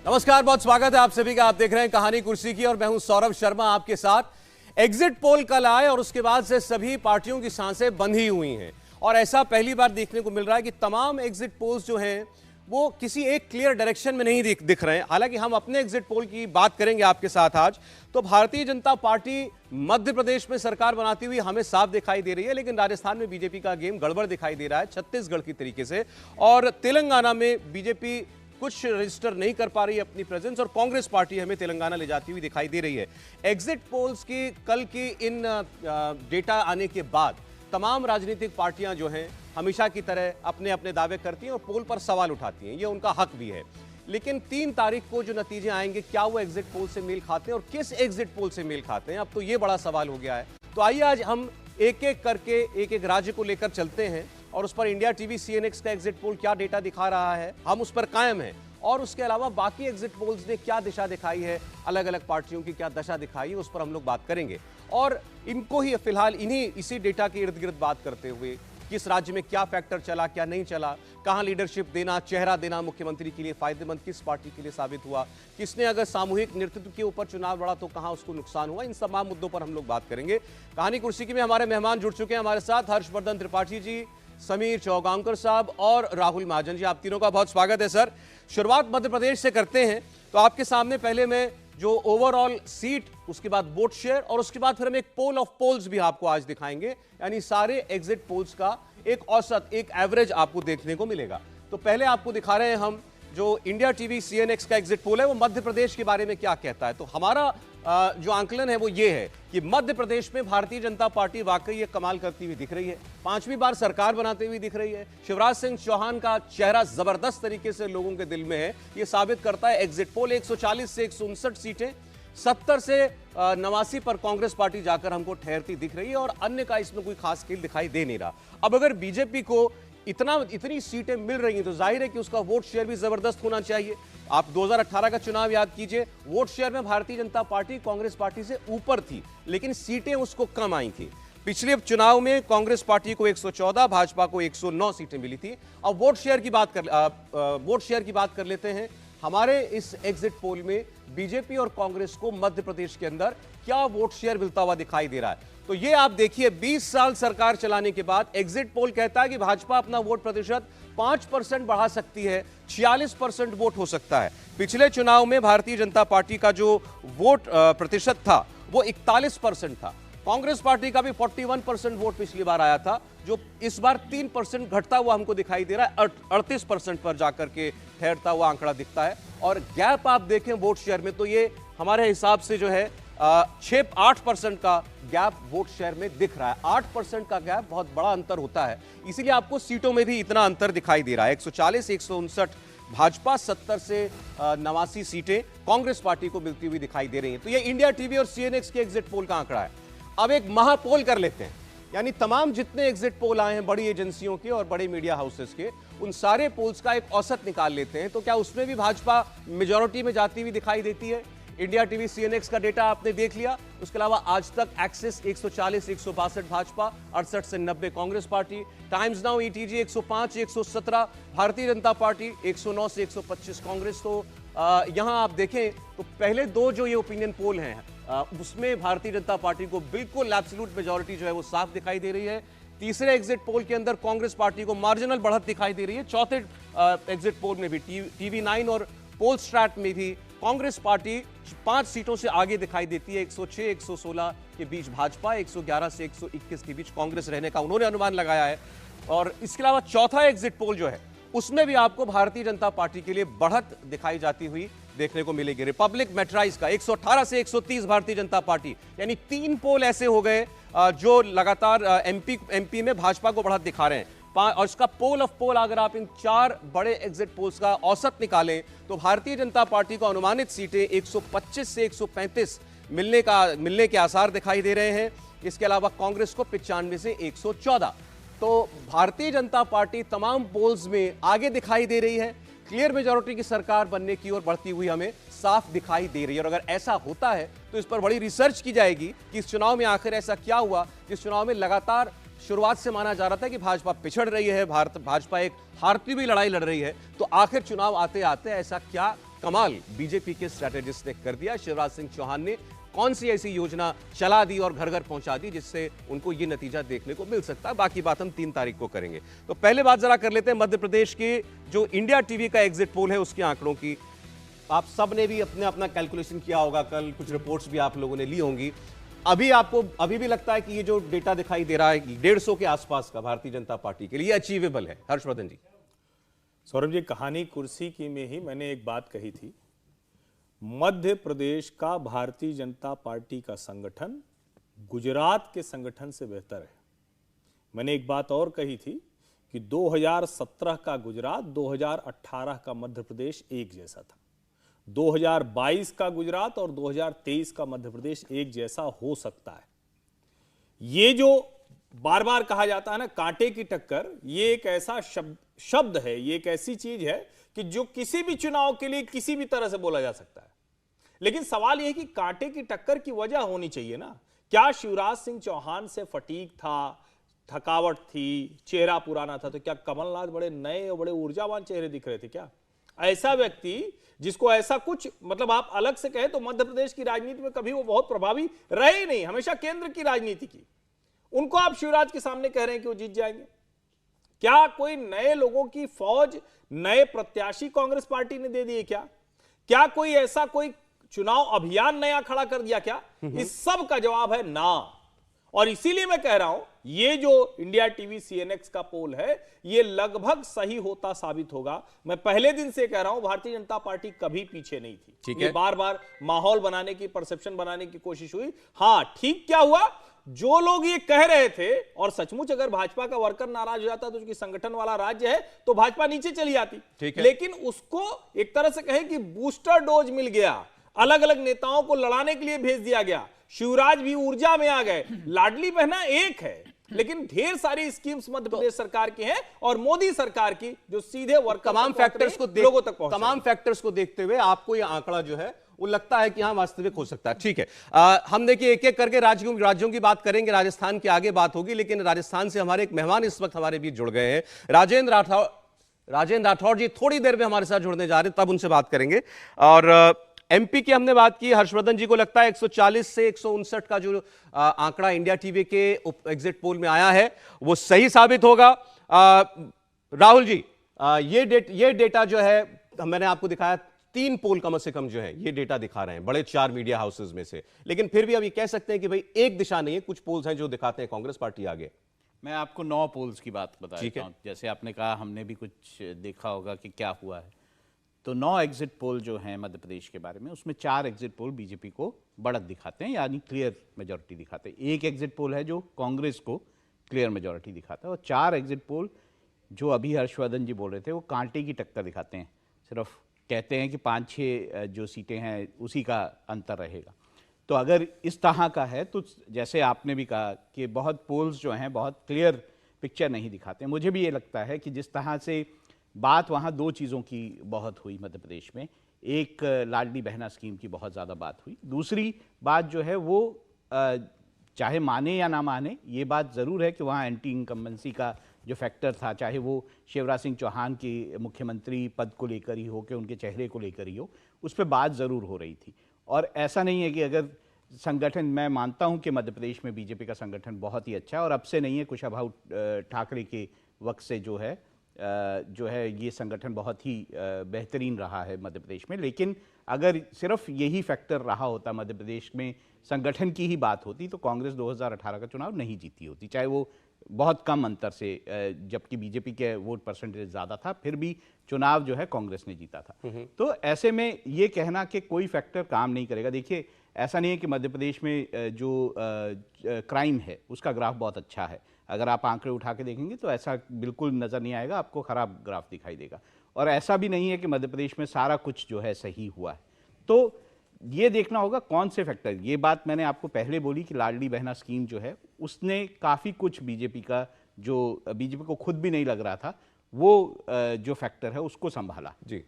नमस्कार, बहुत स्वागत है आप सभी का। आप देख रहे हैं कहानी कुर्सी की और मैं हूं सौरभ शर्मा आपके साथ। एग्जिट पोल कल आए और उसके बाद से सभी पार्टियों की सांसें बंधी हुई हैं और ऐसा पहली बार देखने को मिल रहा है कि तमाम एग्जिट पोल्स जो हैं वो किसी एक क्लियर डायरेक्शन में नहीं दिख रहे हैं। हालांकि हम अपने एग्जिट पोल की बात करेंगे आपके साथ आज। तो भारतीय जनता पार्टी मध्य प्रदेश में सरकार बनाती हुई हमें साफ दिखाई दे रही है, लेकिन राजस्थान में बीजेपी का गेम गड़बड़ दिखाई दे रहा है छत्तीसगढ़ की तरीके से, और तेलंगाना में बीजेपी कुछ रजिस्टर नहीं कर पा रही है अपनी प्रेजेंस, और कांग्रेस पार्टी हमें तेलंगाना ले जाती हुई दिखाई दे रही है। एग्जिट पोल्स की कल की इन डेटा आने के बाद तमाम राजनीतिक पार्टियां जो हैं हमेशा की तरह अपने अपने दावे करती हैं और पोल पर सवाल उठाती हैं, ये उनका हक भी है। लेकिन 3 तारीख को जो नतीजे आएंगे, क्या वो एग्जिट पोल से मेल खाते हैं और किस एग्जिट पोल से मेल खाते हैं, अब तो ये बड़ा सवाल हो गया है। तो आइए आज हम एक एक करके एक एक राज्य को लेकर चलते हैं और उस पर इंडिया टीवी सीएनएक्स का एग्जिट पोल क्या डेटा दिखा रहा है, हम उस पर कायम हैं, और उसके अलावा बाकी एग्जिट पोल्स ने क्या दिशा दिखाई है, अलग अलग पार्टियों की क्या दशा दिखाई है, उस पर हम लोग बात करेंगे। और इनको ही फिलहाल इसी डेटा के इर्द गिर्द बात करते हुए किस राज्य में क्या फैक्टर चला, क्या नहीं चला, कहां लीडरशिप देना, चेहरा देना मुख्यमंत्री के लिए फायदेमंद किस पार्टी के लिए साबित हुआ, किसने अगर सामूहिक नेतृत्व के ऊपर चुनाव लड़ा तो कहां उसको नुकसान हुआ, इन तमाम मुद्दों पर हम लोग बात करेंगे। कहानी कुर्सी की में हमारे मेहमान जुड़ चुके हैं हमारे साथ, हर्षवर्धन त्रिपाठी जी, समीर चौगांवकर साहब और राहुल महाजन जी। आप तीनों का बहुत स्वागत है सर। शुरुआत मध्य प्रदेश से करते हैं। तो आपके सामने पहले मैं जो ओवरऑल सीट, उसके बाद वोट शेयर और उसके बाद फिर हम एक पोल ऑफ पोल्स भी आपको आज दिखाएंगे, यानी सारे एग्जिट पोल्स का एक औसत, एक एवरेज आपको देखने को मिलेगा। तो पहले आपको दिखा रहे हैं हम जो इंडिया टीवी सीएनएक्स का एग्जिट पोल है, वो मध्य प्रदेश के बारे में क्या कहता है। तो हमारा जो आंकलन है वो ये है कि मध्य प्रदेश में भारतीय जनता पार्टी वाकई ये कमाल करती हुई दिख रही है, 5वीं बार सरकार बनाते हुए दिख रही है। शिवराज सिंह चौहान का चेहरा जबरदस्त तरीके से लोगों के दिल में है, ये साबित करता है एग्जिट पोल। 140 से 159 सीटें, 70 से 89 पर कांग्रेस पार्टी जाकर हमको ठहरती दिख रही है और अन्य का इसमें कोई खास खेल दिखाई दे नहीं रहा। अब अगर बीजेपी को इतनी सीटें मिल रही हैं तो जाहिर है कि उसका वोट शेयर भी जबरदस्त होना चाहिए। आप 2018 का चुनाव याद कीजिए, वोट शेयर में भारतीय जनता पार्टी कांग्रेस पार्टी से ऊपर थी, लेकिन सीटें उसको कम आई थी। पिछले चुनाव में कांग्रेस पार्टी को 114, भाजपा को 109 सीटें मिली थी। अब वोट शेयर की बात कर लेते हैं। हमारे इस एग्जिट पोल में बीजेपी और कांग्रेस को मध्य प्रदेश के अंदर क्या वोट शेयर मिलता हुआ दिखाई दे रहा है। तो ये आप देखिए, 20 साल सरकार चलाने के बाद एग्जिट पोल कहता है कि भाजपा अपना वोट प्रतिशत 5% बढ़ा सकती है, 46% वोट हो सकता है। पिछले चुनाव में भारतीय जनता पार्टी का जो वोट प्रतिशत था वो 41% था। कांग्रेस पार्टी का भी 41% वोट पिछली बार आया था, जो इस बार 3% घटता हुआ हमको दिखाई दे रहा है, 38% पर जाकर के ठहरता हुआ आंकड़ा दिखता है। और गैप आप देखें वोट शेयर में तो ये हमारे हिसाब से जो है 6-8% का गैप वोट शेयर में दिख रहा है। 8% का गैप बहुत बड़ा अंतर होता है, इसीलिए आपको सीटों में भी इतना अंतर दिखाई दे रहा है। 140 से 159 भाजपा, 70 से 89 सीटें कांग्रेस पार्टी को मिलती हुई दिखाई दे रही हैं। तो ये इंडिया टीवी और सीएनएक्स के एग्जिट पोल का आंकड़ा है। अब एक महापोल कर लेते हैं, यानी तमाम जितने एग्जिट पोल आए हैं बड़ी एजेंसियों के और बड़े मीडिया हाउसेस के, उन सारे पोल्स का एक औसत निकाल लेते हैं। तो क्या उसमें भी भाजपा मेजॉरिटी में जाती हुई दिखाई देती है। इंडिया टीवी सीएनएक्स का डेटा आपने देख लिया, उसके अलावा आज तक एक्सिस 140 से 162 भाजपा, 68 से 90 Congress party, times now ETG 105 117 Bharatiya Janata party, 109 से 125 कांग्रेस। तो यहां आप देखें तो पहले 2 जो ये ओपिनियन पोल हैं उसमें भारतीय जनता पार्टी को बिल्कुल एब्सोल्यूट मेजॉरिटी जो है वो साफ दिखाई दे रही है। तीसरे एग्जिट पोल के अंदर कांग्रेस पार्टी को मार्जिनल बढ़त दिखाई दे रही है। चौथे एग्जिट पोल में भी TV9 और पोल स्ट्रैट में भी कांग्रेस पार्टी 5 सीटों से आगे दिखाई देती है। 106 116 के बीच भाजपा, 111 से 121 के बीच कांग्रेस रहने का उन्होंने अनुमान लगाया है। और इसके अलावा चौथा एग्जिट पोल जो है उसमें भी आपको भारतीय जनता पार्टी के लिए बढ़त दिखाई जाती हुई देखने को मिलेगी। रिपब्लिक मेट्राइज का 118 से 130 भारतीय जनता पार्टी, यानी 3 पोल ऐसे हो गए जो लगातार एमपी में भाजपा को बढ़त दिखा रहे हैं। और इसका पोल ऑफ पोल अगर आप इन 4 बड़े एग्जिट पोल्स का औसत निकालें तो भारतीय जनता पार्टी को अनुमानित सीटें 125 से 135 मिलने के आसार दिखाई दे रहे हैं। इसके अलावा कांग्रेस को 95 से 114। तो भारतीय जनता पार्टी तमाम पोल्स में आगे दिखाई दे रही है, क्लियर मेजॉरिटी की सरकार बनने की ओर बढ़ती हुई हमें साफ दिखाई दे रही है। और अगर ऐसा होता है तो इस पर बड़ी रिसर्च की जाएगी कि इस चुनाव में आखिर ऐसा क्या हुआ जिस चुनाव में लगातार शुरुआत से माना जा रहा था कि भाजपा पिछड़ रही है, भाजपा एक हारती हुई लड़ाई लड़ रही है, तो आखिर चुनाव आते आते ऐसा क्या कमाल बीजेपी के स्ट्रैटेजिस्ट ने कर दिया। शिवराज सिंह चौहान ने कौन सी ऐसी योजना चला दी और घर घर पहुंचा दी जिससे उनको ये नतीजा देखने को मिल सकता है। बाकी बात हम 3 तारीख को करेंगे। तो पहले बात जरा कर लेते हैं मध्य प्रदेश के जो इंडिया टीवी का एग्जिट पोल है उसके आंकड़ों की। आप सब ने भी अपना कैलकुलेशन किया होगा, कल कुछ रिपोर्ट्स भी आप लोगों ने ली होंगी। आपको अभी भी लगता है कि ये जो डेटा दिखाई दे रहा है 150 के आसपास का भारतीय जनता पार्टी के लिए अचीवेबल है? हर्षवर्धन जी। सौरभ जी, कहानी कुर्सी की में ही मैंने एक बात कही थी, मध्य प्रदेश का भारतीय जनता पार्टी का संगठन गुजरात के संगठन से बेहतर है। मैंने एक बात और कही थी कि 2017 का गुजरात 2018 का मध्य प्रदेश एक जैसा था, 2022 का गुजरात और 2023 का मध्य प्रदेश एक जैसा हो सकता है। ये जो बार बार कहा जाता है ना कांटे की टक्कर, ये एक ऐसा शब्द है, ये एक ऐसी चीज है कि जो किसी भी चुनाव के लिए किसी भी तरह से बोला जा सकता है। लेकिन सवाल यह है कि कांटे की टक्कर की वजह होनी चाहिए ना। क्या शिवराज सिंह चौहान से फटीग था, थकावट थी, चेहरा पुराना था, तो क्या कमलनाथ बड़े नए और बड़े ऊर्जावान चेहरे दिख रहे थे? क्या ऐसा व्यक्ति जिसको ऐसा कुछ, मतलब आप अलग से कहें तो मध्य प्रदेश की राजनीति में कभी वो बहुत प्रभावी रहे ही नहीं, हमेशा केंद्र की राजनीति की, उनको आप शिवराज के सामने कह रहे हैं कि वो जीत जाएंगे? क्या कोई नए लोगों की फौज, नए प्रत्याशी कांग्रेस पार्टी ने दे दिए? क्या कोई ऐसा कोई चुनाव अभियान नया खड़ा कर दिया? क्या इस सब का जवाब है ना। और इसीलिए मैं कह रहा हूं ये जो इंडिया टीवी सीएनएक्स का पोल है ये लगभग सही होता साबित होगा। मैं पहले दिन से कह रहा हूं भारतीय जनता पार्टी कभी पीछे नहीं थी। ये बार बार माहौल बनाने की, परसेप्शन बनाने की कोशिश हुई। हां, ठीक क्या हुआ, जो लोग ये कह रहे थे, और सचमुच अगर भाजपा का वर्कर नाराज हो जाता तो उसकी संगठन वाला राज्य है तो भाजपा नीचे चली जाती, लेकिन उसको एक तरह से कहें कि बूस्टर डोज मिल गया, अलग अलग नेताओं को लड़ाने के लिए भेज दिया गया, शिवराज भी ऊर्जा में आ गए। लाडली बहना एक है, लेकिन ढेर सारी स्कीम्स मध्य प्रदेश सरकार की हैं और मोदी सरकार की जो सीधे वर्कर तमाम फैक्टर्स को लोगों तक पहुंचे। तमाम फैक्टर्स को देखते हुए आपको यह आंकड़ा जो है वो लगता है कि हाँ वास्तविक हो सकता है। ठीक है, हम देखिए एक एक करके राज्यों की बात करेंगे, राजस्थान की आगे बात होगी, लेकिन राजस्थान से हमारे एक मेहमान इस वक्त हमारे बीच जुड़ गए हैं, राजेंद्र राठौड़ जी थोड़ी देर में हमारे साथ जुड़ने जा रहे हैं, तब उनसे बात करेंगे। और एमपी की हमने बात की, हर्षवर्धन जी को लगता है 140 से 159 का जो आंकड़ा इंडिया टीवी के एग्जिट पोल में आया है वो सही साबित होगा। राहुल जी, ये डेटा जो है मैंने आपको दिखाया, 3 पोल कम से कम जो है ये डेटा दिखा रहे हैं बड़े 4 मीडिया हाउसेज में से, लेकिन फिर भी अब ये कह सकते हैं कि भाई एक दिशा नहीं है, कुछ पोल्स हैं जो दिखाते हैं कांग्रेस पार्टी आगे। मैं आपको 9 पोल्स की बात बता देता हूं। जैसे आपने कहा हमने भी कुछ देखा होगा कि क्या हुआ है, तो 9 एग्जिट पोल जो हैं मध्य प्रदेश के बारे में, उसमें 4 एग्जिट पोल बीजेपी को बढ़त दिखाते हैं, यानी क्लियर मेजॉरिटी दिखाते हैं। एक एग्जिट पोल है जो कांग्रेस को क्लियर मेजॉरिटी दिखाता है, और 4 एग्जिट पोल जो अभी हर्षवर्धन जी बोल रहे थे वो कांटे की टक्कर दिखाते हैं। सिर्फ कहते हैं कि 5-6 जो सीटें हैं उसी का अंतर रहेगा। तो अगर इस तरह का है तो जैसे आपने भी कहा कि बहुत पोल्स जो हैं बहुत क्लियर पिक्चर नहीं दिखाते। मुझे भी ये लगता है कि जिस तरह से बात वहाँ 2 चीज़ों की बहुत हुई मध्य प्रदेश में, एक लाडली बहना स्कीम की बहुत ज़्यादा बात हुई, दूसरी बात जो है वो चाहे माने या ना माने, ये बात ज़रूर है कि वहाँ एंटी इनकम्बेंसी का जो फैक्टर था, चाहे वो शिवराज सिंह चौहान की मुख्यमंत्री पद को लेकर ही हो कि उनके चेहरे को लेकर ही हो, उस पर बात ज़रूर हो रही थी। और ऐसा नहीं है कि अगर संगठन, मैं मानता हूँ कि मध्य प्रदेश में बीजेपी का संगठन बहुत ही अच्छा है और अब से नहीं है, कुशाभाऊ ठाकरे के वक्त से जो है ये संगठन बहुत ही बेहतरीन रहा है मध्य प्रदेश में। लेकिन अगर सिर्फ यही फैक्टर रहा होता, मध्य प्रदेश में संगठन की ही बात होती, तो कांग्रेस 2018 का चुनाव नहीं जीती होती, चाहे वो बहुत कम अंतर से, जबकि बीजेपी के वोट परसेंटेज ज़्यादा था, फिर भी चुनाव जो है कांग्रेस ने जीता था। तो ऐसे में ये कहना कि कोई फैक्टर काम नहीं करेगा, देखिए ऐसा नहीं है कि मध्य प्रदेश में जो क्राइम है उसका ग्राफ बहुत अच्छा है। अगर आप आंकड़े उठा के देखेंगे तो ऐसा बिल्कुल नज़र नहीं आएगा, आपको ख़राब ग्राफ दिखाई देगा। और ऐसा भी नहीं है कि मध्य प्रदेश में सारा कुछ जो है सही हुआ है। तो ये देखना होगा कौन से फैक्टर, ये बात मैंने आपको पहले बोली कि लाडली बहना स्कीम जो है उसने काफ़ी कुछ बीजेपी का, जो बीजेपी को खुद भी नहीं लग रहा था, वो जो फैक्टर है उसको संभाला। जी,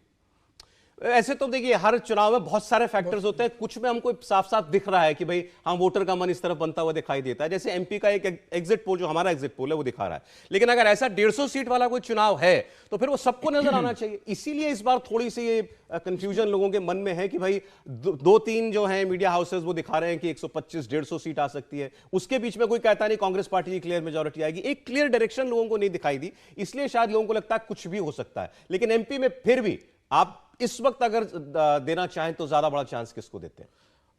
ऐसे तो देखिए हर चुनाव में बहुत सारे फैक्टर्स होते हैं, कुछ में हमको साफ साफ दिख रहा है कि भाई हाँ वोटर का मन इस तरफ बनता हुआ दिखाई देता है, जैसे एमपी का एक एग्जिट पोल, जो हमारा एग्जिट पोल है वो दिखा रहा है। लेकिन अगर ऐसा 150 सीट वाला कोई चुनाव है तो फिर वो सबको नजर आना चाहिए। इसीलिए इस बार थोड़ी सी ये कंफ्यूजन लोगों के मन में है कि भाई दो तीन जो है मीडिया हाउसेस वो दिखा रहे हैं कि 125-150 सीट आ सकती है, उसके बीच में कोई कहता नहीं कांग्रेस पार्टी की क्लियर मेजॉरिटी आएगी। एक क्लियर डायरेक्शन लोगों को नहीं दिखाई दी, इसलिए शायद लोगों को लगता है कुछ भी हो सकता है। लेकिन एमपी में फिर भी आप इस वक्त अगर देना चाहें तो ज्यादा बड़ा चांस किसको देते हैं?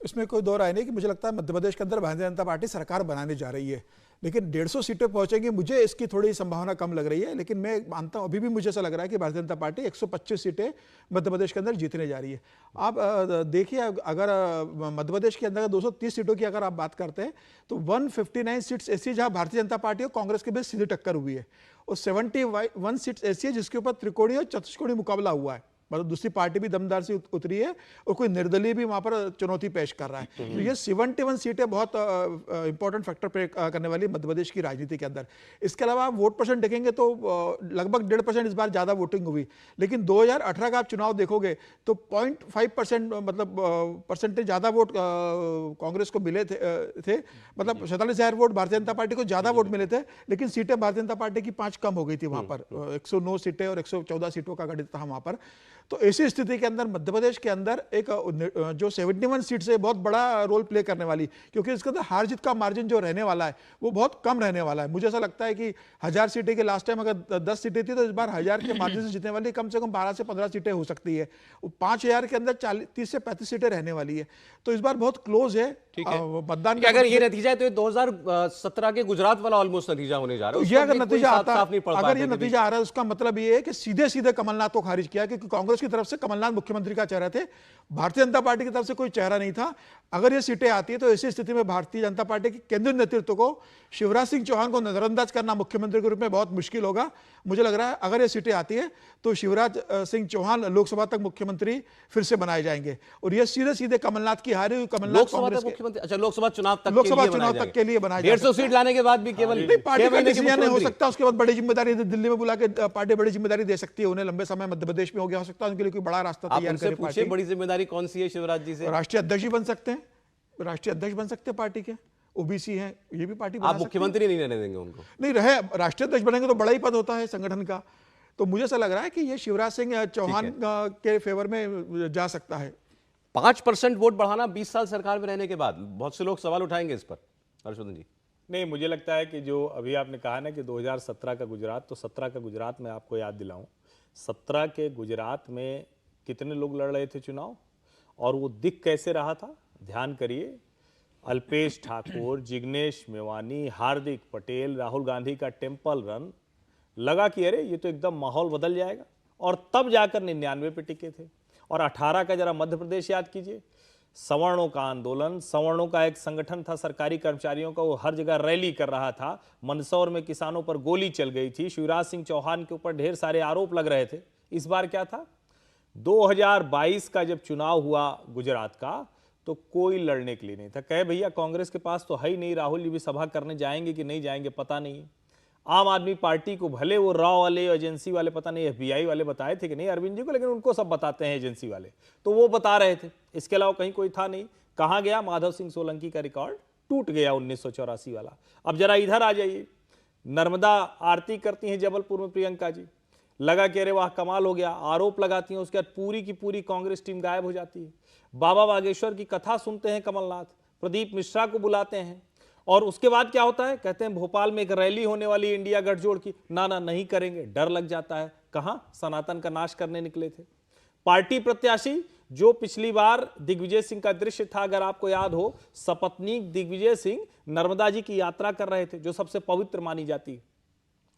इसमें कोई दो राय नहीं कि मुझे लगता है मध्य प्रदेश के अंदर भारतीय जनता पार्टी सरकार बनाने जा रही है, लेकिन 150 सीटें पहुंचेंगी, मुझे इसकी थोड़ी संभावना कम लग रही है। लेकिन मैं मानता हूं, अभी भी मुझे ऐसा लग रहा है कि भारतीय जनता पार्टी 125 सीटें मध्य प्रदेश के अंदर जीतने जा रही है। आप देखिए, अगर मध्य प्रदेश के अंदर 230 सीटों की अगर आप बात करते हैं तो 159 सीट्स ऐसी जहां भारतीय जनता पार्टी और कांग्रेस के बीच सीधी टक्कर हुई है, और 71 सीट्स ऐसी है जिसके ऊपर त्रिकोणीय और चतुष्कोणीय मुकाबला हुआ है, मतलब दूसरी पार्टी भी दमदार से उतरी है और कोई निर्दलीय भी वहां पर चुनौती पेश कर रहा है। तो ये 71 सीटें बहुत इंपॉर्टेंट फैक्टर प्ले करने वाली मध्य प्रदेश की राजनीति के अंदर। इसके अलावा आप वोट परसेंट देखेंगे तो लगभग 1.5% इस बार ज्यादा वोटिंग हुई, लेकिन 2018 का आप चुनाव देखोगे तो 0.5% मतलब परसेंटेज ज्यादा वोट कांग्रेस को मिले थे, मतलब 47,000 वोट भारतीय जनता पार्टी को ज्यादा वोट मिले थे, लेकिन सीटें भारतीय जनता पार्टी की 5 कम हो गई थी वहां पर। 109 सीटें और 114 सीटों का गठित था वहां पर। तो ऐसी स्थिति के अंदर मध्य प्रदेश के अंदर एक जो 71 सीट से बहुत बड़ा रोल प्ले करने वाली, क्योंकि इसके अंदर हार जीत का मार्जिन जो रहने वाला है वो बहुत कम रहने वाला है। मुझे ऐसा लगता है कि 1000 सीटें के लास्ट टाइम अगर 10 सीटें थी तो इस बार 1000 के मार्जिन से जीतने वाली कम से कम 12 से 15 सीटें हो सकती है। 5000 के अंदर 30 से 35 सीटें रहने वाली है, तो इस बार बहुत क्लोज है मतदान। अगर ये नतीजा है तो 2017 के गुजरात वाला ऑलमोस्ट नतीजा होने जा रहा है। ये अगर नतीजा आता है, अगर ये नतीजा आ रहा है उसका मतलब ये है कि सीधे सीधे कमलनाथ को खारिज किया, क्योंकि कांग्रेस की तरफ से कमलनाथ मुख्यमंत्री का चेहरा थे, भारतीय जनता पार्टी की तरफ से कोई चेहरा नहीं था। अगर ये सीटें आती है तो ऐसी स्थिति में भारतीय जनता पार्टी के केंद्रीय नेतृत्व को शिवराज सिंह चौहान को नजरअंदाज करना मुख्यमंत्री के रूप में बहुत मुश्किल होगा। मुझे लग रहा है अगर ये सीटें आती है तो शिवराज सिंह चौहान लोकसभा तक मुख्यमंत्री फिर से बनाए जाएंगे, और ये सीधे सीधे कमलनाथ की हारी हुई कमलनाथ मुख्यमंत्री, अच्छा लोकसभा चुनाव तक के लिए बनाया 150 सीट लाने के बाद भी केवल पार्टी का डिसीजन हो सकता है, उसके बाद बड़ी जिम्मेदारी दिल्ली में बुला के पार्टी बड़ी जिम्मेदारी दे सकती है उन्हें। लंबे समय मध्य प्रदेश में हो गया, हो सकता है उनके लिए कोई बड़ा रास्ता तैयार करे पार्टी। बड़ी जिम्मेदारी कौन सी है शिवराज जी से? राष्ट्रीय अध्यक्ष ही बन सकते हैं, राष्ट्रीय अध्यक्ष बन सकते हैं पार्टी के, ओबीसी हैं, ये भी पार्टी आप मुख्यमंत्री नहीं रहने देंगे उनको? नहीं रहे, राष्ट्रीय अध्यक्ष बनेंगे तो बड़ा ही पद होता है संगठन का। तो मुझे ऐसा लग रहा है कि ये शिवराज सिंह चौहान के फेवर में जा सकता है। 5% वोट बढ़ाना 20 साल सरकार में रहने के बाद, बहुत से लोग सवाल उठाएंगे इस पर, हर्षवर्धन जी। नहीं, मुझे लगता है कि जो अभी आपने कहा ना कि 2017 का गुजरात, तो 17 का गुजरात में आपको याद दिलाऊं, 17 के गुजरात में कितने लोग लड़ रहे थे चुनाव और वो दिख कैसे रहा था? ध्यान करिए, अल्पेश ठाकुर, जिग्नेश मेवानी, हार्दिक पटेल, राहुल गांधी का टेम्पल रन, लगा कि अरे ये तो एकदम माहौल बदल जाएगा, और तब जाकर 99 पे टिके थे। और 18 का जरा मध्य प्रदेश याद कीजिए, सवर्णों का आंदोलन, सवर्णों का एक संगठन था सरकारी कर्मचारियों का, वो हर जगह रैली कर रहा था। मंदसौर में किसानों पर गोली चल गई थी, शिवराज सिंह चौहान के ऊपर ढेर सारे आरोप लग रहे थे। इस बार क्या था, 2022 का जब चुनाव हुआ गुजरात का, तो कोई लड़ने के लिए नहीं था। कहे भैया कांग्रेस के पास तो है ही नहीं, राहुल जी भी सभा करने जाएंगे कि नहीं जाएंगे पता नहीं। आम आदमी पार्टी को भले वो रॉ वाले एजेंसी वाले, पता नहीं FBI वाले बताए थे कि नहीं अरविंद जी को, लेकिन उनको सब बताते हैं एजेंसी वाले, तो वो बता रहे थे। इसके अलावा कहीं कोई था नहीं। कहाँ गया माधव सिंह सोलंकी का रिकॉर्ड? टूट गया 1984 वाला। अब जरा इधर आ जाइए, नर्मदा आरती करती हैं जबलपुर में प्रियंका जी, लगा कि अरे वाह कमाल हो गया, आरोप लगाती हैं, उसके बाद पूरी की पूरी कांग्रेस टीम गायब हो जाती है। बाबा बागेश्वर की कथा सुनते हैं कमलनाथ, प्रदीप मिश्रा को बुलाते हैं, और उसके बाद क्या होता है, कहते हैं भोपाल में एक रैली होने वाली इंडिया गठजोड़ की, ना नहीं करेंगे, डर लग जाता है। कहां, सनातन का नाश करने निकले थे। पार्टी प्रत्याशी जो पिछली बार दिग्विजय सिंह का दृश्य था, अगर आपको याद हो, सपत्नीक दिग्विजय सिंह नर्मदा जी की यात्रा कर रहे थे, जो सबसे पवित्र मानी जाती है,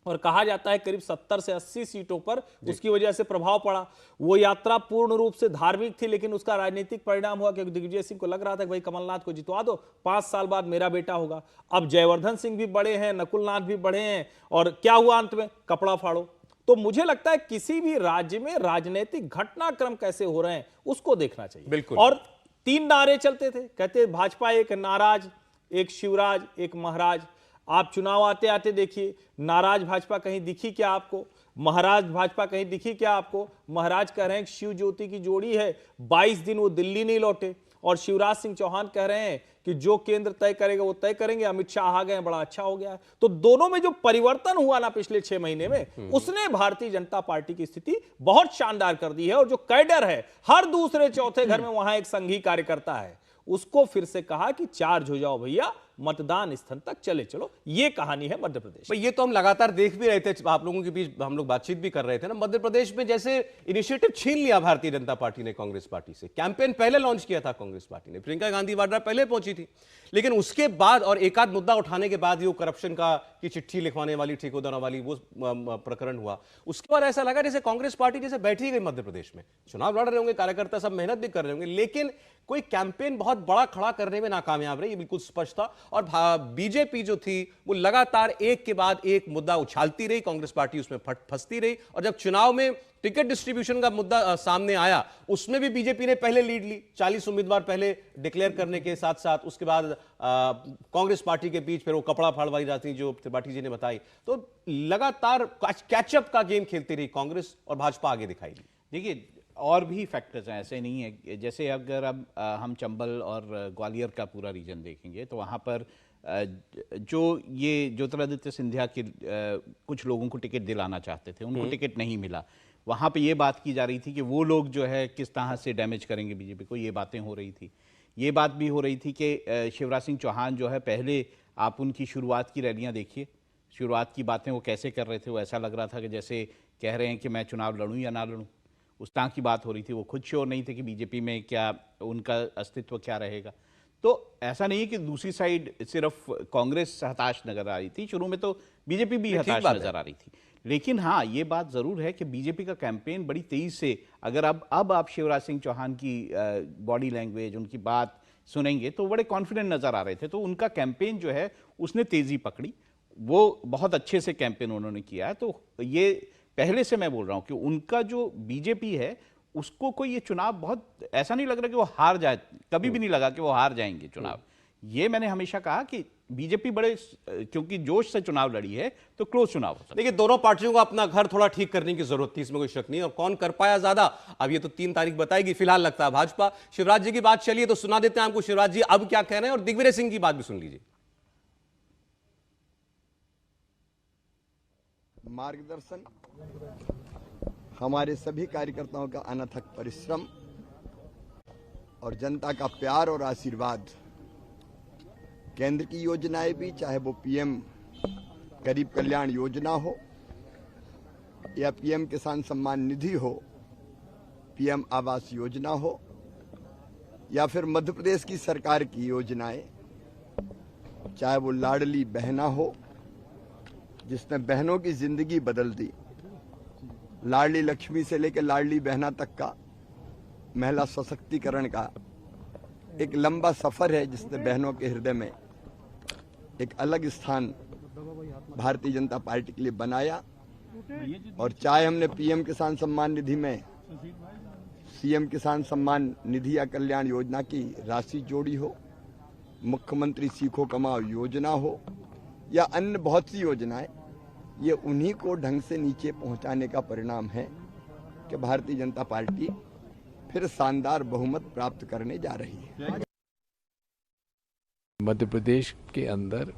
और कहा जाता है करीब 70 से 80 सीटों पर उसकी वजह से प्रभाव पड़ा। वो यात्रा पूर्ण रूप से धार्मिक थी, लेकिन उसका राजनीतिक परिणाम हुआ, क्योंकि दिग्विजय सिंह को लग रहा था कि भाई कमलनाथ को जितवा दो, 5 साल बाद मेरा बेटा होगा। अब जयवर्धन सिंह भी बड़े हैं, नकुलनाथ भी बड़े हैं, और क्या हुआ अंत में, कपड़ा फाड़ो। तो मुझे लगता है किसी भी राज्य में राजनीतिक घटनाक्रम कैसे हो रहे हैं उसको देखना चाहिए। बिल्कुल। और 3 नारे चलते थे, कहते भाजपा एक नाराज, एक शिवराज, एक महाराज। आप चुनाव आते आते देखिए, नाराज भाजपा कहीं दिखी क्या आपको? महाराज भाजपा कहीं दिखी क्या आपको? महाराज कह रहे हैं शिव ज्योति की जोड़ी है, 22 दिन वो दिल्ली नहीं लौटे, और शिवराज सिंह चौहान कह रहे हैं कि जो केंद्र तय करेगा वो तय करेंगे, अमित शाह आ गए, बड़ा अच्छा हो गया है। तो दोनों में जो परिवर्तन हुआ ना पिछले 6 महीने में, उसने भारतीय जनता पार्टी की स्थिति बहुत शानदार कर दी है। और जो कैडर है, हर दूसरे चौथे घर में वहां एक संघी कार्यकर्ता है, उसको फिर से कहा कि चार्ज हो जाओ भैया, मतदान स्थल तक चले चलो। ये कहानी है मध्य प्रदेश। ये तो हम लगातार देख भी रहे थे, आप लोगों के बीच हम लोग बातचीत भी कर रहे थे ना, मध्य प्रदेश में जैसे इनिशिएटिव छीन लिया भारतीय जनता पार्टी ने कांग्रेस पार्टी से। कैंपेन पहले लॉन्च किया था कांग्रेस पार्टी ने, प्रियंका गांधी वाड्रा पहले पहुंची थी, लेकिन उसके बाद और एक आध मुद्दा उठाने के बाद वो करप्शन की चिट्ठी लिखवाने वाली, ठेकेदारों वाली वो प्रकरण हुआ, उसके बाद ऐसा लगा जैसे कांग्रेस पार्टी जैसे बैठी गई मध्य प्रदेश में। चुनाव लड़ रहे होंगे कार्यकर्ता, सब मेहनत भी कर रहे होंगे, लेकिन कोई कैंपेन बहुत बड़ा खड़ा करने में नाकामयाब रही, ये बिल्कुल स्पष्ट था। और बीजेपी जो थी वो लगातार एक के बाद एक मुद्दा उछालती रही, कांग्रेस पार्टी उसमें फंसती रही। और जब चुनाव में टिकट डिस्ट्रीब्यूशन का मुद्दा सामने आया, उसमें भी बीजेपी ने पहले लीड ली, 40 उम्मीदवार पहले डिक्लेयर करने के साथ साथ उसके बाद कांग्रेस पार्टी के बीच फिर वो कपड़ा फाड़ वाली राजनीति जो त्रिपाठी जी ने बताई। तो लगातार कैचअप का गेम खेलती रही कांग्रेस और भाजपा आगे दिखाई दी। देखिए और भी फैक्टर्स हैं, ऐसे नहीं है। जैसे अगर अब हम चंबल और ग्वालियर का पूरा रीजन देखेंगे तो वहाँ पर जो ये ज्योतिरादित्य सिंधिया के कुछ लोगों को टिकट दिलाना चाहते थे, उनको टिकट नहीं मिला। वहाँ पे ये बात की जा रही थी कि वो लोग जो है किस तरह से डैमेज करेंगे बीजेपी को, ये बातें हो रही थी। ये बात भी हो रही थी कि शिवराज सिंह चौहान जो है, पहले आप उनकी शुरुआत की रैलियाँ देखिए, शुरुआत की बातें वो कैसे कर रहे थे, वो ऐसा लग रहा था कि जैसे कह रहे हैं कि मैं चुनाव लड़ूँ या ना लड़ूँ, उस तरह की बात हो रही थी। वो खुद श्योर नहीं थे कि बीजेपी में क्या उनका अस्तित्व क्या रहेगा। तो ऐसा नहीं है कि दूसरी साइड सिर्फ कांग्रेस हताश नजर आ रही थी, शुरू में तो बीजेपी भी हताश नजर आ रही थी। लेकिन हाँ, ये बात जरूर है कि बीजेपी का कैंपेन बड़ी तेजी से, अगर अब आप शिवराज सिंह चौहान की बॉडी लैंग्वेज, उनकी बात सुनेंगे तो बड़े कॉन्फिडेंट नजर आ रहे थे। तो उनका कैंपेन जो है उसने तेजी पकड़ी, वो बहुत अच्छे से कैंपेन उन्होंने किया है। तो ये पहले से मैं बोल रहा हूं कि उनका जो बीजेपी है उसको कोई ये चुनाव बहुत ऐसा नहीं लग रहा कि वो हार जाए, कभी भी नहीं लगा कि वो हार जाएंगे चुनाव। ये मैंने हमेशा कहा कि बीजेपी बड़े, क्योंकि जोश से चुनाव लड़ी है तो क्लोज चुनाव हो सकता है। देखिए दोनों पार्टियों को अपना घर थोड़ा ठीक करने की जरूरत थी, इसमें कोई शक नहीं। और कौन कर पाया ज्यादा, अब ये तो 3 तारीख बताएगी। फिलहाल लगता है भाजपा। शिवराज जी की बात चलिए तो सुना देते हैं आपको शिवराज जी अब क्या कह रहे हैं, और दिग्विजय सिंह की बात भी सुन लीजिए। मार्गदर्शन, हमारे सभी कार्यकर्ताओं का अनथक परिश्रम और जनता का प्यार और आशीर्वाद, केंद्र की योजनाएं भी, चाहे वो पीएम गरीब कल्याण योजना हो या पीएम किसान सम्मान निधि हो, पीएम आवास योजना हो या फिर मध्य प्रदेश की सरकार की योजनाएं, चाहे वो लाडली बहना हो जिसने बहनों की जिंदगी बदल दी, लाडली लक्ष्मी से लेकर लाडली बहना तक का महिला सशक्तिकरण का एक लंबा सफर है जिसने बहनों के हृदय में एक अलग स्थान भारतीय जनता पार्टी के लिए बनाया। और चाहे हमने पीएम किसान सम्मान निधि में सीएम किसान सम्मान निधि या कल्याण योजना की राशि जोड़ी हो, मुख्यमंत्री सीखो कमाओ योजना हो या अन्य बहुत सी योजनाएं, ये उन्हीं को ढंग से नीचे पहुंचाने का परिणाम है कि भारतीय जनता पार्टी फिर शानदार बहुमत प्राप्त करने जा रही है। मध्य प्रदेश के अंदर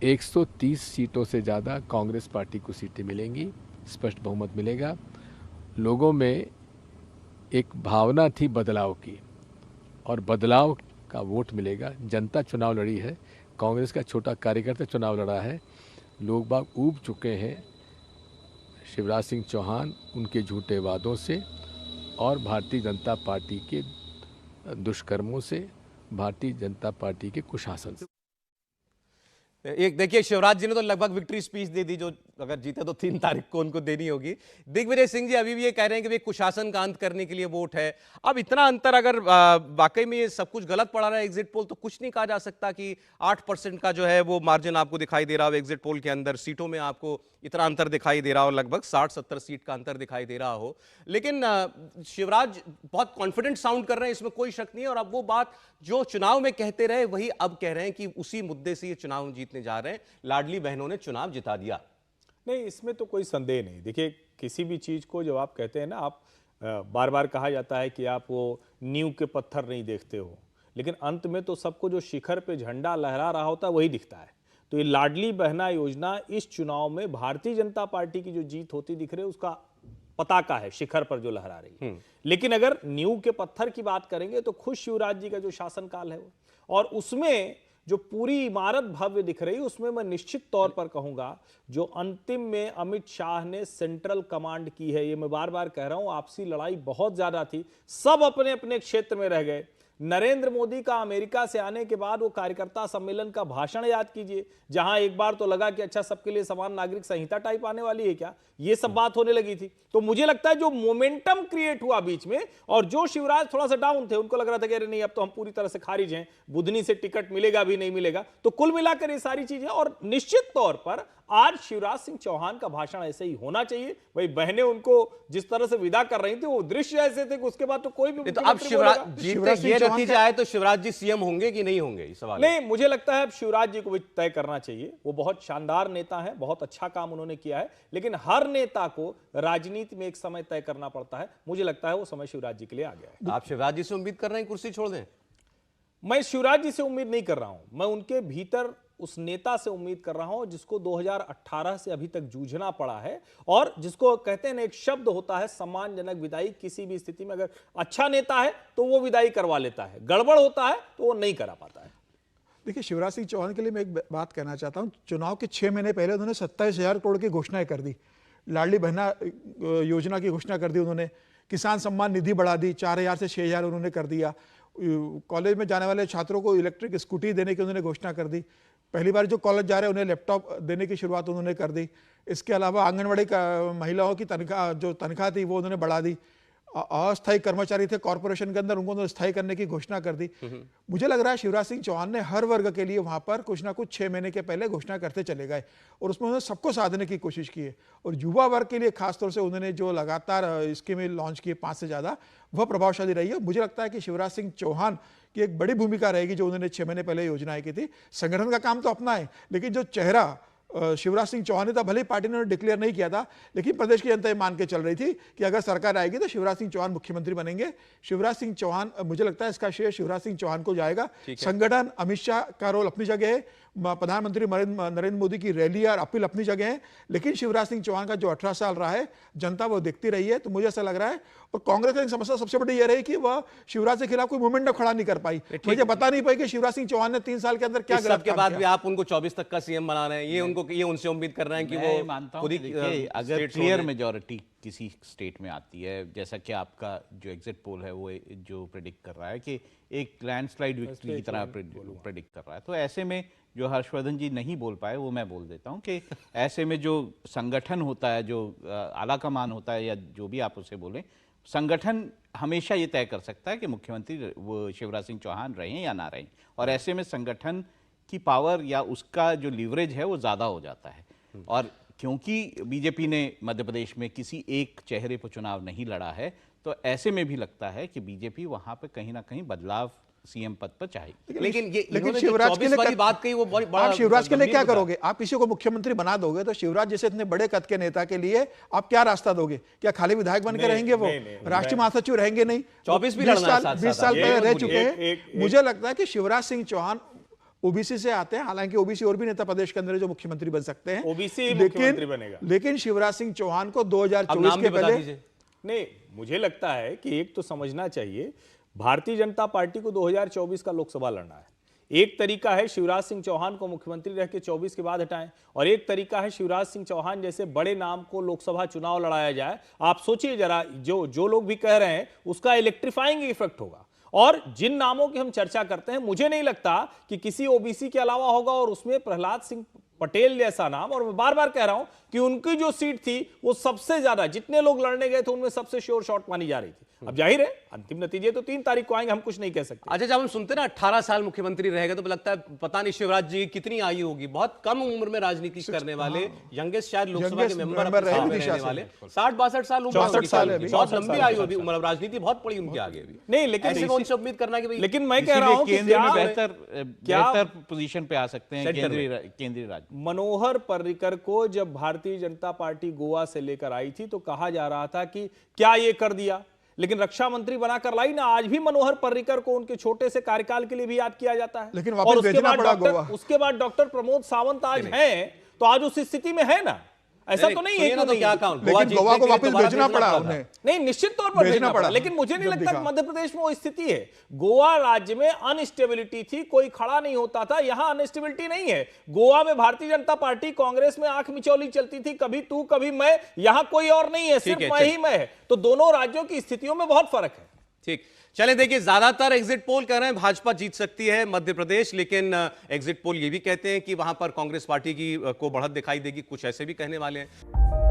130 सीटों से ज़्यादा कांग्रेस पार्टी को सीटें मिलेंगी, स्पष्ट बहुमत मिलेगा। लोगों में एक भावना थी बदलाव की और बदलाव का वोट मिलेगा। जनता चुनाव लड़ी है, कांग्रेस का छोटा कार्यकर्ता चुनाव लड़ा है। लोग बाग ऊब चुके हैं शिवराज सिंह चौहान, उनके झूठे वादों से और भारतीय जनता पार्टी के दुष्कर्मों से, भारतीय जनता पार्टी के कुशासन से। एक देखिए शिवराज जी ने तो लगभग विक्ट्री स्पीच दे दी, जो अगर जीते तो 3 तारीख को उनको देनी होगी। दिग्विजय सिंह जी अभी भी ये कह रहे हैं कि कुशासन का अंत करने के लिए वोट है। अब इतना अंतर अगर वाकई में ये सब कुछ गलत पड़ा रहा है एग्जिट पोल, तो कुछ नहीं कहा जा सकता कि 8% का जो है वो मार्जिन आपको दिखाई दे रहा हो एग्जिट पोल के अंदर, सीटों में आपको इतना अंतर दिखाई दे रहा हो, लगभग 60-70 सीट का अंतर दिखाई दे रहा हो। लेकिन शिवराज बहुत कॉन्फिडेंट साउंड कर रहे हैं, इसमें कोई शक नहीं है। और अब वो बात जो चुनाव में कहते रहे वही अब कह रहे हैं कि उसी मुद्दे से ये चुनाव जीतने जा रहे हैं। लाडली बहनों ने चुनाव जिता दिया। नहीं, इसमें तो कोई संदेह नहीं। देखिए किसी भी चीज को जब आप कहते हैं ना, आप बार बार कहा जाता है कि आप वो नींव के पत्थर नहीं देखते हो, लेकिन अंत में तो सबको जो शिखर पे झंडा लहरा रहा होता है वही दिखता है। तो ये लाडली बहना योजना इस चुनाव में भारतीय जनता पार्टी की जो जीत होती दिख रही है उसका पताका है, शिखर पर जो लहरा रही है। लेकिन अगर नींव के पत्थर की बात करेंगे तो खुद शिवराज जी का जो शासनकाल है वो, और उसमें जो पूरी इमारत भव्य दिख रही है, उसमें मैं निश्चित तौर पर कहूंगा जो अंतिम में अमित शाह ने सेंट्रल कमांड की है, ये मैं बार बार कह रहा हूं, आपसी लड़ाई बहुत ज्यादा थी, सब अपने अपने क्षेत्र में रह गए। नरेंद्र मोदी का अमेरिका से आने के बाद वो कार्यकर्ता सम्मेलन का भाषण याद कीजिए, जहां एक बार तो लगा कि अच्छा सबके लिए समान नागरिक संहिता टाइप आने वाली है क्या, ये सब बात होने लगी थी। तो मुझे लगता है जो मोमेंटम क्रिएट हुआ बीच में, और जो शिवराज थोड़ा सा डाउन थे, उनको लग रहा था कि अरे नहीं अब तो हम पूरी तरह से खारिज हैं, बुधनी से टिकट मिलेगा भी नहीं मिलेगा, तो कुल मिलाकर ये सारी चीजें। और निश्चित तौर पर आज शिवराज सिंह चौहान का भाषण ऐसे ही होना चाहिए। भाई बहनें उनको जिस तरह से विदा कर रही थी, वो दृश्य ऐसे थे कि उसके बाद तो कोई भी तो अब शिवराज ये नतीजा आए तो शिवराज जी सीएम होंगे कि नहीं होंगे, इस सवाल नहीं, मुझे लगता है अब शिवराज जी को भी तय करना चाहिए। वो बहुत शानदार नेता है, बहुत अच्छा काम उन्होंने किया है, लेकिन हर नेता को राजनीति में एक समय तय करना पड़ता है। मुझे लगता है वो समय शिवराज जी के लिए आ गया है। आप शिवराज जी से उम्मीद कर रहे हैं कुर्सी छोड़ दें? मैं शिवराज जी से उम्मीद नहीं कर रहा हूं, मैं उनके भीतर उस नेता से उम्मीद कर रहा हूं जिसको 2018 से अभी तक जूझना पड़ा है, और जिसको कहते हैं ना, एक शब्द होता है सम्मानजनक विदाई। किसी भी स्थिति में अगर अच्छा नेता है तो वो विदाई करवा लेता है, गड़बड़ होता है तो वो नहीं करा पाता है। देखिए, शिवराज सिंह चौहान के लिए मैं एक बात कहना चाहता हूं। चुनाव के 6 महीने पहले उन्होंने 27,000 करोड़ की घोषणाएं कर दी, लाडली बहना योजना की घोषणा कर दी उन्होंने, किसान सम्मान निधि बढ़ा दी, 4,000 से 6,000 उन्होंने कर दिया, कॉलेज में जाने वाले छात्रों को इलेक्ट्रिक स्कूटी देने की उन्होंने घोषणा कर दी, पहली बार जो कॉलेज जा रहे हैं उन्हें लैपटॉप देने की शुरुआत उन्होंने कर दी। इसके अलावा आंगनवाड़ी महिलाओं की तनख्वाह थी वो उन्होंने बढ़ा दी। अस्थायी कर्मचारी थे कॉर्पोरेशन के अंदर, उनको स्थायी करने की घोषणा कर दी। मुझे लग रहा है शिवराज सिंह चौहान ने हर वर्ग के लिए वहां पर कुछ ना कुछ 6 महीने के पहले घोषणा करते चले गए, और उसमें उन्होंने सबको साधने की कोशिश की है। और युवा वर्ग के लिए खासतौर से उन्होंने जो लगातार स्कीमें लॉन्च की 5 से ज्यादा, वह प्रभावशाली रही है। मुझे लगता है कि शिवराज सिंह चौहान की एक बड़ी भूमिका रहेगी जो उन्होंने 6 महीने पहले योजनाएं की थी। संगठन का काम तो अपना है, लेकिन जो चेहरा शिवराज सिंह चौहान ने था, भले ही पार्टी ने डिक्लेयर नहीं किया था, लेकिन प्रदेश की जनता ये मान के चल रही थी कि अगर सरकार आएगी तो शिवराज सिंह चौहान मुख्यमंत्री बनेंगे। शिवराज सिंह चौहान, मुझे लगता है इसका श्रेय शिवराज सिंह चौहान को जाएगा। संगठन, अमित शाह का रोल अपनी जगह है, प्रधानमंत्री नरेंद्र मोदी की रैली और अपील अपनी जगह है, लेकिन शिवराज सिंह चौहान का जो 18 साल रहा है, जनता वो देखती रही है। तो मुझे ऐसा लग रहा है, और कांग्रेस की समस्या सबसे बड़ी ये रही कि वह शिवराज के खिलाफ कोई मूवमेंट खड़ा नहीं कर पाई, मुझे बता नहीं पाई कि शिवराज सिंह चौहान ने 3 साल के अंदर क्या गलत के बाद भी आप उनको 24 तक का सीएम बना रहे हैं, ये उनसे उम्मीद कर रहे हैं कि वो मानता हूं कि अगर क्लियर मेजॉरिटी किसी स्टेट में आती है, जैसा कि आपका जो एग्जिट पोल है वो जो प्रेडिक्ट कर रहा है कि एक लैंडस्लाइड विक्ट्री की तरह प्रेडिक्ट कर रहा है, तो ऐसे में जो हर्षवर्धन जी नहीं बोल पाए वो मैं बोल देता हूं कि ऐसे में जो संगठन होता है, जो आला कमान होता है, या जो भी आप उसे बोलें, संगठन हमेशा ये तय कर सकता है कि मुख्यमंत्री वो शिवराज सिंह चौहान रहें या ना रहें, और ऐसे में संगठन की पावर या उसका जो लीवरेज है वो ज़्यादा हो जाता है। और क्योंकि बीजेपी ने मध्य प्रदेश में किसी एक चेहरे पर चुनाव नहीं लड़ा है, तो ऐसे में भी लगता है कि बीजेपी वहां पे कहीं ना कहीं बदलाव सीएम पद पर चाहिए। लेकिन शिवराज के लिए बात कही वो बड़ी आप शिवराज के लिए क्या करोगे? आप किसी को मुख्यमंत्री बना दोगे तो शिवराज जैसे इतने बड़े कद के नेता के लिए आप क्या रास्ता दोगे? क्या खाली विधायक बनकर रहेंगे? वो राष्ट्रीय महासचिव रहेंगे नहीं? 20 साल पहले रह चुके हैं। मुझे लगता है कि शिवराज सिंह चौहान ओबीसी से आते हैं, हालांकि ओबीसी और भी नेता प्रदेश के अंदर जो मुख्यमंत्री बन सकते हैं, ओबीसी मुख्यमंत्री बनेगा। लेकिन शिवराज सिंह चौहान को 2024 के पहले नहीं, मुझे लगता है कि एक तो समझना चाहिए, भारतीय जनता पार्टी को 2024 का लोकसभा लड़ना है। एक तरीका है शिवराज सिंह चौहान को मुख्यमंत्री रह के 24 के बाद हटाएं, और एक तरीका है शिवराज सिंह चौहान जैसे बड़े नाम को लोकसभा चुनाव लड़ाया जाए। आप सोचिए जरा, जो लोग भी कह रहे हैं उसका इलेक्ट्रीफाइंग इफेक्ट होगा। और जिन नामों की हम चर्चा करते हैं, मुझे नहीं लगता कि किसी ओबीसी के अलावा होगा, और उसमें प्रहलाद सिंह पटेल जैसा नाम, और मैं बार बार कह रहा हूं कि उनकी जो सीट थी वो सबसे ज्यादा, जितने लोग लड़ने गए थे उनमें सबसे श्योर शॉट मानी जा रही थी। अब जाहिर है अंतिम नतीजे तो 3 तारीख को आएंगे, हम कुछ नहीं कह सकते। अच्छा, जब हम सुनते हैं ना 18 साल मुख्यमंत्री रहेगा, तो लगता है पता नहीं शिवराज जी कितनी आयु होगी, बहुत कम उम्र में राजनीति करने वाले, यंगेस्ट शायद लोकसभा के मेंबर रहने वाले, 60-62 साल उम्र, 64 साल है, बहुत लंबी आयु अभी, उम्र राजनीति बहुत पड़ी उनके आगे भी नहीं, लेकिन ऐसे में उनसे उम्मीद करना कि भाई, लेकिन मैं कह रहा हूं कि केंद्र में बेहतर पोजीशन पे आ सकते हैं केंद्रीय राज्य। मनोहर पर्रिकर को जब भारतीय जनता पार्टी गोवा से लेकर आई थी तो कहा जा रहा था कि क्या ये कर दिया, लेकिन रक्षा मंत्री बनाकर लाई ना। आज भी मनोहर पर्रिकर को उनके छोटे से कार्यकाल के लिए भी याद किया जाता है, लेकिन वापस भेजना पड़ा गोवा। उसके बाद डॉक्टर प्रमोद सावंत आज हैं, तो आज उस स्थिति में है ना, ऐसा तो नहीं है कि तो क्या कहूं, लेकिन गोवा को वापस भेजना पड़ा उन्हें। नहीं, निश्चित तौर पर भेजना पड़ा, लेकिन मुझे नहीं लगता कि मध्य प्रदेश में वो स्थिति है। गोवा राज्य में अनस्टेबिलिटी थी, कोई खड़ा नहीं होता था, यहां अनस्टेबिलिटी नहीं है। गोवा में भारतीय जनता पार्टी कांग्रेस में आंख मिचौली चलती थी, कभी तू कभी मैं, यहां कोई और नहीं है, सिर्फ मैं ही मैं है। तो दोनों राज्यों की स्थितियों में बहुत फर्क है। ठीक, चले देखिए, ज्यादातर एग्जिट पोल कह रहे हैं भाजपा जीत सकती है मध्य प्रदेश, लेकिन एग्जिट पोल ये भी कहते हैं कि वहां पर कांग्रेस पार्टी की को बढ़त दिखाई देगी, कुछ ऐसे भी कहने वाले हैं।